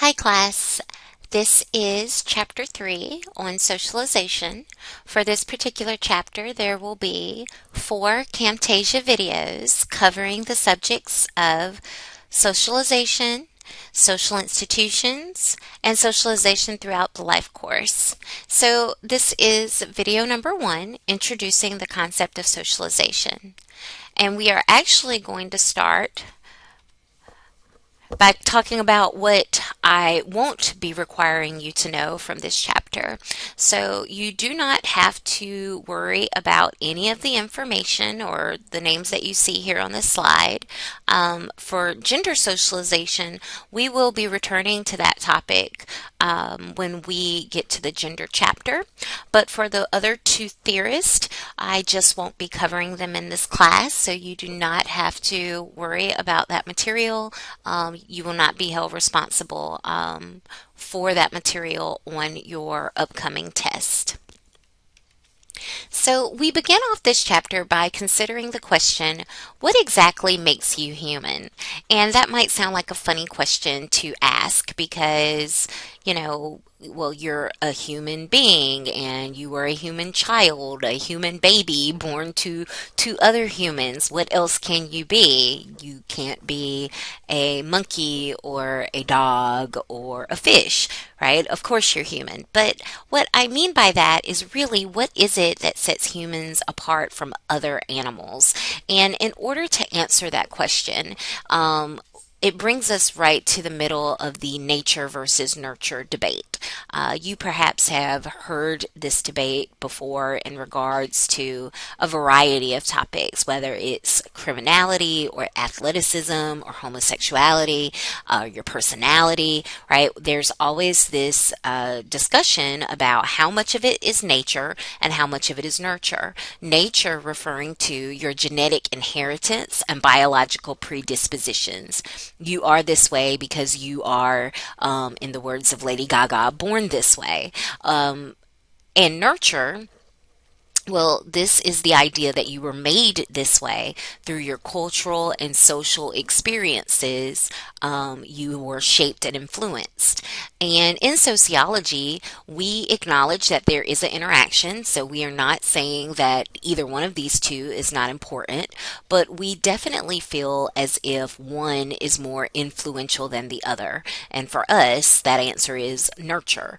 Hi class, this is chapter 3 on socialization. For this particular chapter, there will be 4 Camtasia videos covering the subjects of socialization, social institutions, and socialization throughout the life course. So this is video number 1, introducing the concept of socialization. And we are actually going to start by talking about what I won't be requiring you to know from this chapter. So you do not have to worry about any of the information or the names that you see here on this slide. For gender socialization, we will be returning to that topic when we get to the gender chapter. But for the other 2 theorists, I just won't be covering them in this class, so you do not have to worry about that material. You will not be held responsible for that material on your upcoming test. So we begin off this chapter by considering the question, what exactly makes you human? And that might sound like a funny question to ask because, well, you're a human being and you are a human child, a human baby born to other humans. What else can you be? You can't be a monkey or a dog or a fish, right? Of course you're human. But what I mean by that is really, what is it that sets humans apart from other animals? And in order to answer that question, it brings us right to the middle of the nature versus nurture debate. You perhaps have heard this debate before in regards to a variety of topics, whether it's criminality or athleticism or homosexuality, your personality, right? There's always this discussion about how much of it is nature and how much of it is nurture. Nature referring to your genetic inheritance and biological predispositions. You are this way because you are, in the words of Lady Gaga, born this way. And nurture, well, this is the idea that you were made this way through your cultural and social experiences. You were shaped and influenced. And in sociology, we acknowledge that there is an interaction. So we are not saying that either one of these two is not important, but we definitely feel as if one is more influential than the other. And for us, that answer is nurture.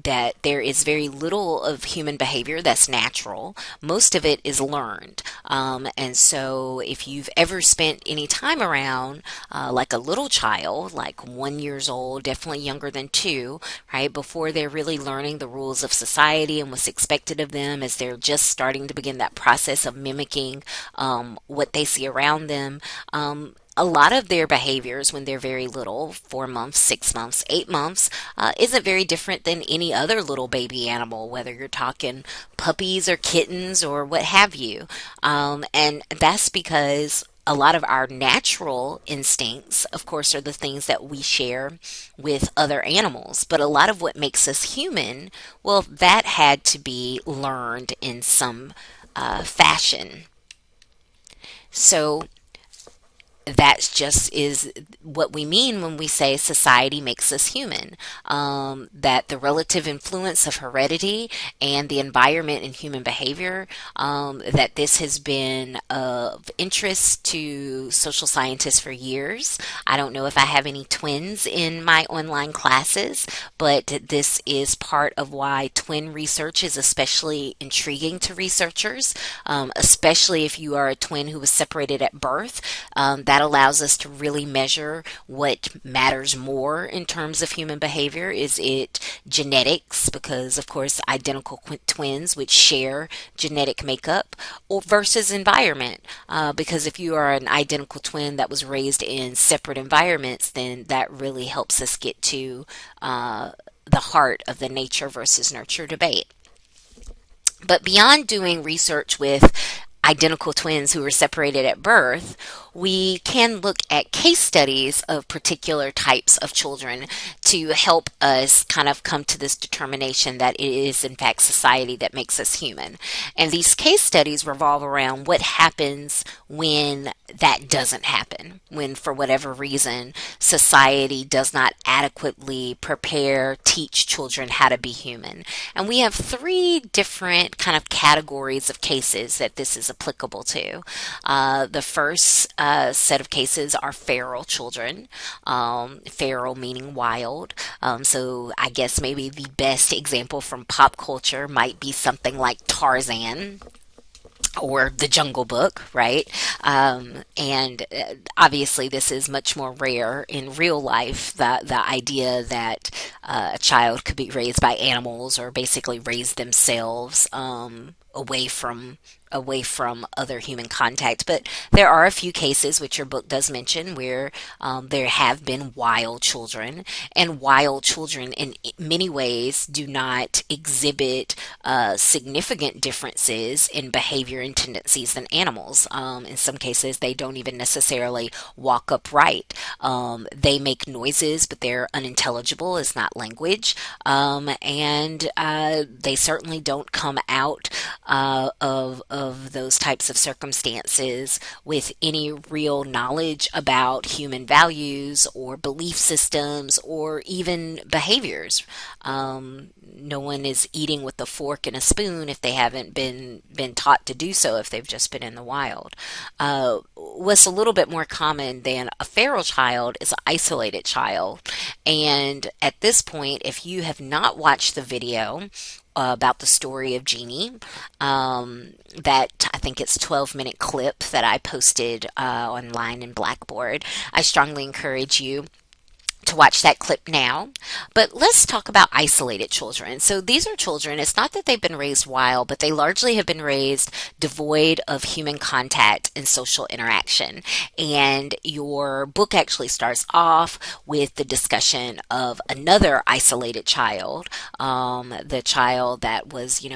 That there is very little of human behavior that's natural. Most of it is learned. And so if you've ever spent any time around like a little child, like 1 year old, definitely younger than 2, right, before they're really learning the rules of society and what's expected of them as they're just starting to begin that process of mimicking what they see around them, a lot of their behaviors when they're very little, 4 months, 6 months, 8 months, isn't very different than any other little baby animal, whether you're talking puppies or kittens or what have you. And that's because a lot of our natural instincts, of course, are the things that we share with other animals. But a lot of what makes us human, well, that had to be learned in some fashion. So that just is what we mean when we say society makes us human. That the relative influence of heredity and the environment in human behavior, that this has been of interest to social scientists for years. I don't know if I have any twins in my online classes, but this is part of why twin research is especially intriguing to researchers, especially if you are a twin who was separated at birth. That allows us to really measure what matters more in terms of human behavior. Is it genetics? Because, of course, identical twins which share genetic makeup, or versus environment. Because if you are an identical twin that was raised in separate environments, then that really helps us get to the heart of the nature versus nurture debate. But beyond doing research with identical twins who were separated at birth, we can look at case studies of particular types of children to help us kind of come to this determination that it is, in fact, society that makes us human. And these case studies revolve around what happens when that doesn't happen, when, for whatever reason, society does not adequately prepare, teach children how to be human. And we have three different kind of categories of cases that this is applicable to. The first set of cases are feral children, feral meaning wild. So I guess maybe the best example from pop culture might be something like Tarzan or the Jungle Book, right? And obviously, this is much more rare in real life. The idea that a child could be raised by animals or basically raise themselves away from other human contact. But there are a few cases, which your book does mention, where there have been wild children, and wild children in many ways do not exhibit significant differences in behavior and tendencies than animals. In some cases, they don't even necessarily walk upright. They make noises, but they're unintelligible. It's not language. And they certainly don't come out of those types of circumstances with any real knowledge about human values or belief systems or even behaviors. No one is eating with a fork and a spoon if they haven't been taught to do so, if they've just been in the wild. What's a little bit more common than a feral child is an isolated child. And at this point, if you have not watched the video about the story of Jeannie, that I think it's 12-minute clip that I posted online in Blackboard, I strongly encourage you to watch that clip now. But let's talk about isolated children. So these are children, it's not that they've been raised wild, but they largely have been raised devoid of human contact and social interaction. And your book actually starts off with the discussion of another isolated child, the child that was,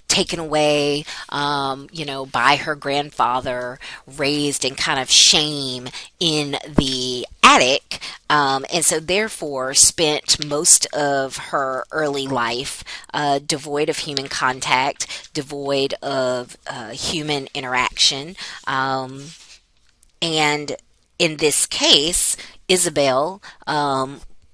taken away, by her grandfather, raised in kind of shame in the attic, and so therefore spent most of her early life devoid of human contact, devoid of human interaction. And in this case, Isabel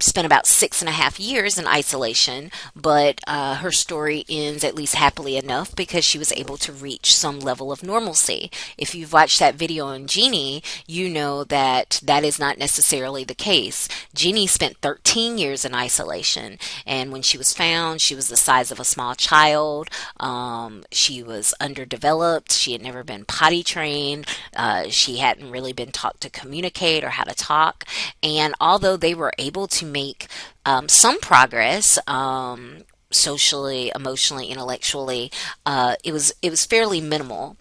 spent about 6.5 years in isolation, but her story ends at least happily enough because she was able to reach some level of normalcy. If you've watched that video on Jeannie, you know that that is not necessarily the case. Jeannie spent 13 years in isolation, and when she was found, she was the size of a small child. She was underdeveloped. She had never been potty trained. She hadn't really been taught to communicate or how to talk. And although they were able to make some progress socially, emotionally, intellectually, it was fairly minimal,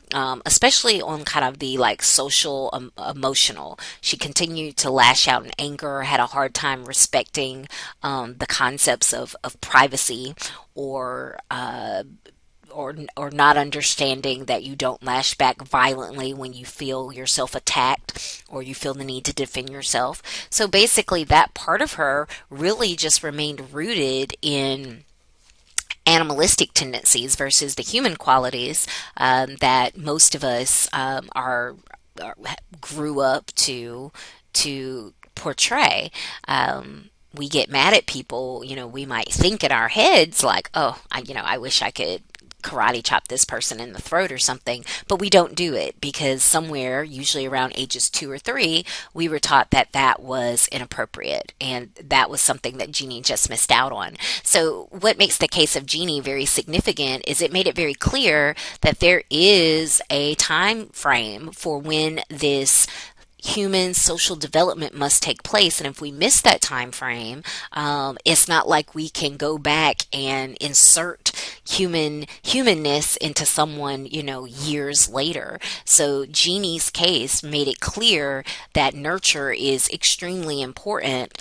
especially on kind of the like social, emotional. She continued to lash out in anger, had a hard time respecting the concepts of privacy or or not understanding that you don't lash back violently when you feel yourself attacked or you feel the need to defend yourself. So basically that part of her really just remained rooted in animalistic tendencies versus the human qualities that most of us grew up to portray. We get mad at people, we might think in our heads like, oh, I wish I could karate chop this person in the throat or something, but we don't do it because somewhere, usually around ages 2 or 3, we were taught that that was inappropriate, and that was something that Jeannie just missed out on. So what makes the case of Jeannie very significant is it made it very clear that there is a time frame for when this human social development must take place. And if we miss that time frame, it's not like we can go back and insert humanness into someone, years later. So Jeannie's case made it clear that nurture is extremely important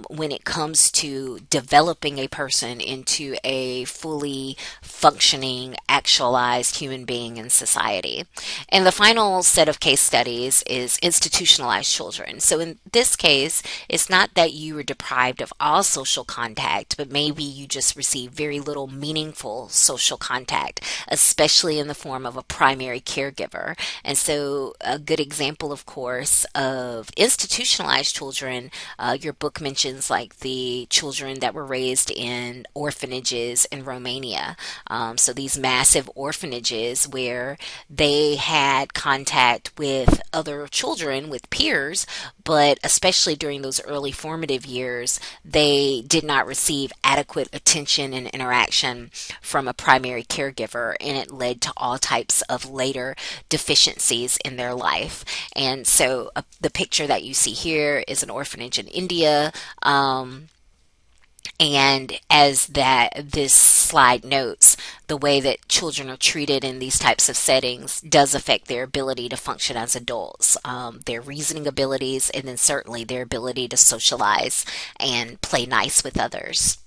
when it comes to developing a person into a fully functioning, actualized human being in society. And the final set of case studies is institutionalized children. So in this case, it's not that you were deprived of all social contact, but maybe you just received very little meaningful social contact, especially in the form of a primary caregiver. And so a good example, of course, of institutionalized children, your book mentions like the children that were raised in orphanages in Romania. So these massive orphanages where they had contact with other children, with peers, but especially during those early formative years, they did not receive adequate attention and interaction from a primary caregiver, and it led to all types of later deficiencies in their life. And so the picture that you see here is an orphanage in India. And as this slide notes, the way that children are treated in these types of settings does affect their ability to function as adults, their reasoning abilities, and then certainly their ability to socialize and play nice with others.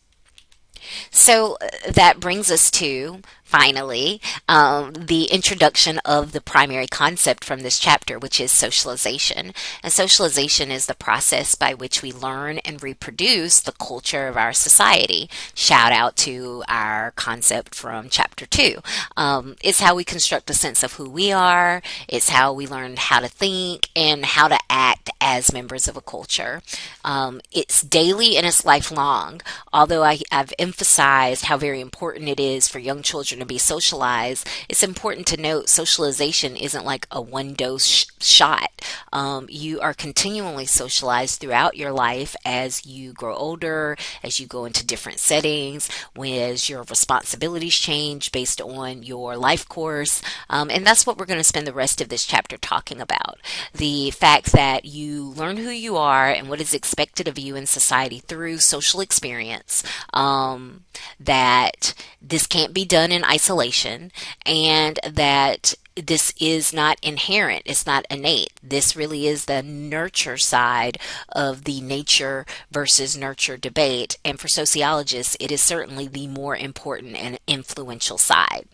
So that brings us to, finally, the introduction of the primary concept from this chapter, which is socialization. And socialization is the process by which we learn and reproduce the culture of our society. Shout out to our concept from chapter 2. It's how we construct a sense of who we are. It's how we learn how to think and how to act as members of a culture. It's daily and it's lifelong. Although I've emphasized how very important it is for young children to be socialized, it's important to note socialization isn't like a one dose shot. You are continually socialized throughout your life as you grow older, as you go into different settings, as your responsibilities change based on your life course. And that's what we're going to spend the rest of this chapter talking about. The fact that you learn who you are and what is expected of you in society through social experience, that this can't be done in isolation, and that this is not inherent, it's not innate. This really is the nurture side of the nature versus nurture debate, and for sociologists, it is certainly the more important and influential side.